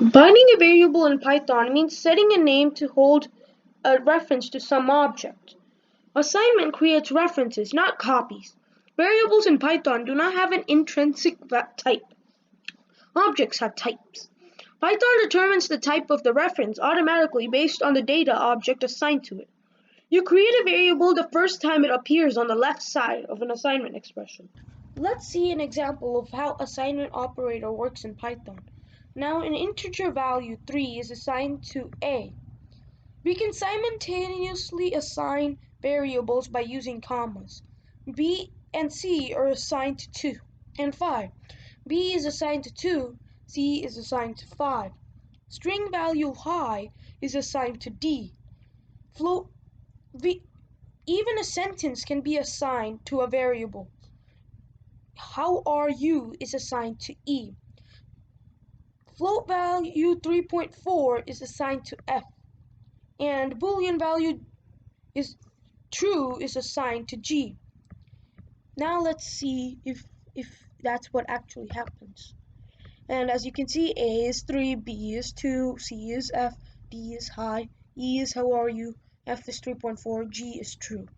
Binding a variable in Python means setting a name to hold a reference to some object. Assignment creates references, not copies. Variables in Python do not have an intrinsic type. Objects have types. Python determines the type of the reference automatically based on the data object assigned to it. You create a variable the first time it appears on the left side of an assignment expression. Let's see an example of how assignment operator works in Python. Now an integer value 3 is assigned to A. We can simultaneously assign variables by using commas. B and C are assigned to 2 and 5. B is assigned to 2, C is assigned to 5. String value high is assigned to D. Float Even a sentence can be assigned to a variable. How are you is assigned to E. Float value 3.4 is assigned to F. And Boolean value is true is assigned to G. Now let's see if that's what actually happens. And as you can see, A is 3, B is 2, C is F, D is high, E is how are you, F is 3.4, G is true.